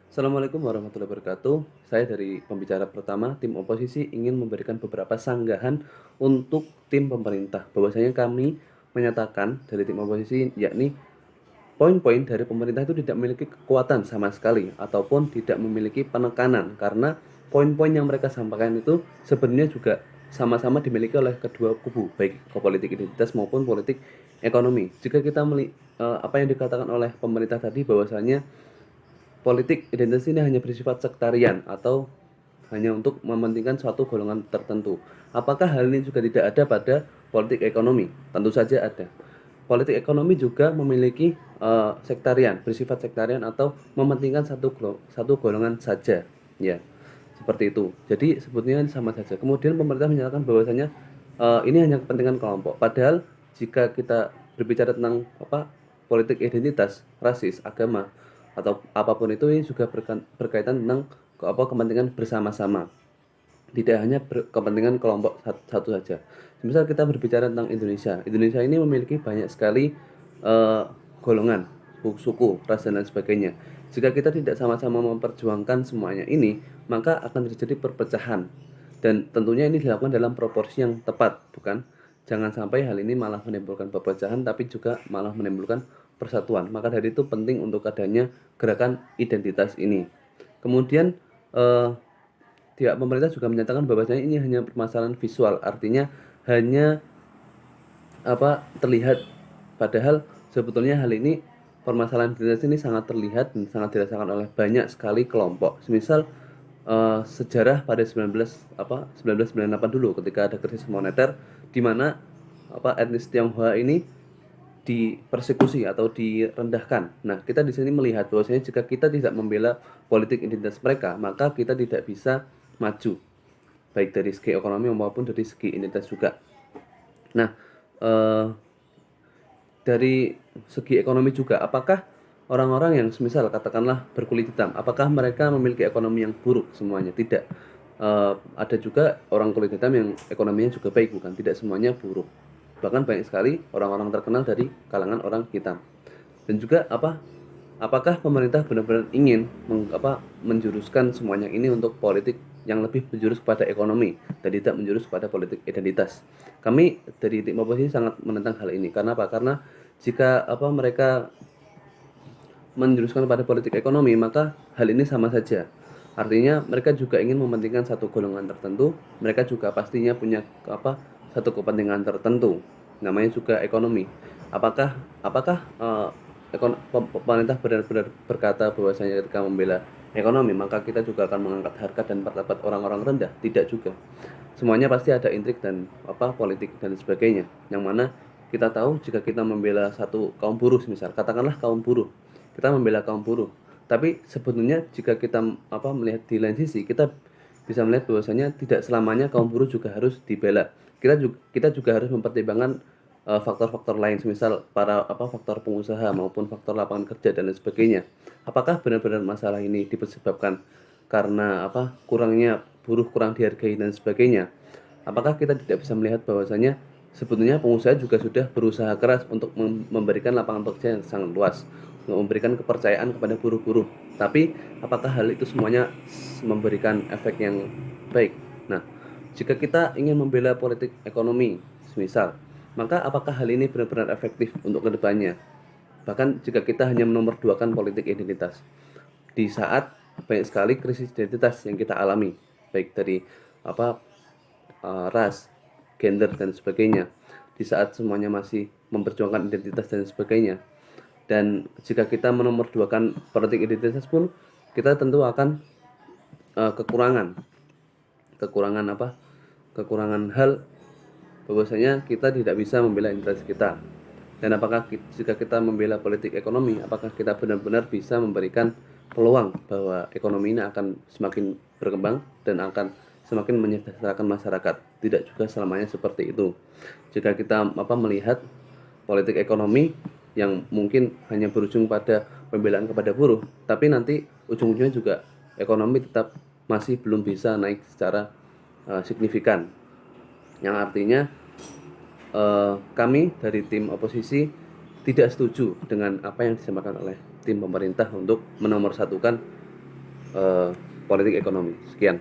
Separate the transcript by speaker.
Speaker 1: Assalamualaikum warahmatullahi wabarakatuh. Saya dari pembicara pertama, tim oposisi ingin memberikan beberapa sanggahan untuk tim pemerintah. Bahwasanya kami menyatakan dari tim oposisi, yakni poin-poin dari pemerintah itu tidak memiliki kekuatan sama sekali ataupun tidak memiliki penekanan, karena poin-poin yang mereka sampaikan itu sebenarnya juga sama-sama dimiliki oleh kedua kubu, baik ke politik identitas maupun politik ekonomi. Jika kita apa yang dikatakan oleh pemerintah tadi, bahwasanya politik identitas ini hanya bersifat sektarian atau hanya untuk mementingkan suatu golongan tertentu. Apakah hal ini juga tidak ada pada politik ekonomi? Tentu saja ada. Politik ekonomi juga memiliki sektarian, bersifat sektarian atau mementingkan satu golongan saja, ya. Seperti itu. Jadi sebetulnya sama saja. Kemudian pemerintah menyatakan bahwasanya ini hanya kepentingan kelompok. Padahal jika kita berbicara tentang politik identitas, rasis, agama atau apapun itu, ini juga berkaitan tentang kepentingan bersama-sama, tidak hanya kepentingan kelompok satu saja. Misal kita berbicara tentang Indonesia, Indonesia ini memiliki banyak sekali eh, golongan, suku, ras dan lain sebagainya. Jika kita tidak sama-sama memperjuangkan semuanya ini, maka akan terjadi perpecahan. Dan tentunya ini dilakukan dalam proporsi yang tepat, bukan? Jangan sampai hal ini malah menimbulkan perpecahan, tapi juga malah menimbulkan persatuan. Maka dari itu penting untuk adanya gerakan identitas ini. Kemudian eh, pihak pemerintah juga menyatakan bahwasanya ini hanya permasalahan visual, artinya hanya terlihat, padahal sebetulnya hal ini, permasalahan identitas ini sangat terlihat dan sangat dirasakan oleh banyak sekali kelompok. Semisal sejarah pada 1998 dulu, ketika ada krisis moneter di mana etnis Tionghoa ini dipersekusi atau direndahkan. Nah, kita di sini melihat bahwasanya jika kita tidak membela politik identitas mereka, maka kita tidak bisa maju, baik dari segi ekonomi maupun dari segi identitas juga. Nah, eh, dari segi ekonomi juga, apakah orang-orang yang semisal katakanlah berkulit hitam, apakah mereka memiliki ekonomi yang buruk semuanya? Tidak. Ada juga orang kulit hitam yang ekonominya juga baik, bukan? Tidak semuanya buruk. Bahkan banyak sekali orang-orang terkenal dari kalangan orang hitam. Dan juga apakah pemerintah benar-benar ingin menjuruskan semuanya ini untuk politik yang lebih menjurus kepada ekonomi dan tidak menjurus kepada politik identitas? Kami dari tim oposisi sangat menentang hal ini. Karena apa? Karena jika mereka menjuruskan pada politik ekonomi, maka hal ini sama saja. Artinya mereka juga ingin mementingkan satu golongan tertentu, mereka juga pastinya punya satu kepentingan tertentu, namanya juga ekonomi. Apakah pemerintah benar-benar berkata bahwasanya ketika membela ekonomi maka kita juga akan mengangkat harkat dan martabat orang-orang rendah? Tidak juga. Semuanya pasti ada intrik dan politik dan sebagainya. Yang mana kita tahu jika kita membela satu kaum buruh, misal katakanlah kaum buruh, kita membela kaum buruh. Tapi sebetulnya jika kita melihat di lain sisi, kita bisa melihat bahwasanya tidak selamanya kaum buruh juga harus dibela. Kita juga harus mempertimbangkan faktor-faktor lain, misal para faktor pengusaha maupun faktor lapangan kerja dan lain sebagainya. Apakah benar-benar masalah ini disebabkan karena kurangnya buruh, kurang dihargai dan sebagainya? Apakah kita tidak bisa melihat bahwasanya sebetulnya pengusaha juga sudah berusaha keras untuk memberikan lapangan pekerjaan yang sangat luas, memberikan kepercayaan kepada buruh-buruh. Tapi apakah hal itu semuanya memberikan efek yang baik? Nah, jika kita ingin membela politik ekonomi, misal, maka apakah hal ini benar-benar efektif untuk kedepannya? Bahkan jika kita hanya menomorduakan politik identitas, di saat banyak sekali krisis identitas yang kita alami, baik dari apa ras, gender dan sebagainya, di saat semuanya masih memperjuangkan identitas dan sebagainya. Dan jika kita menomorduakan politik identitas pun, kita tentu akan kekurangan kekurangan kekurangan hal, bahwasanya kita tidak bisa membela identitas kita. Dan apakah jika kita membela politik ekonomi, apakah kita benar-benar bisa memberikan peluang bahwa ekonomi ini akan semakin berkembang dan akan semakin menyejahterakan masyarakat? Tidak juga selamanya seperti itu. Jika kita melihat politik ekonomi yang mungkin hanya berujung pada pembelaan kepada buruh, tapi nanti ujung-ujungnya juga ekonomi tetap masih belum bisa naik secara signifikan. Yang artinya kami dari tim oposisi tidak setuju dengan apa yang disampaikan oleh tim pemerintah untuk menomorsatukan politik ekonomi. Sekian.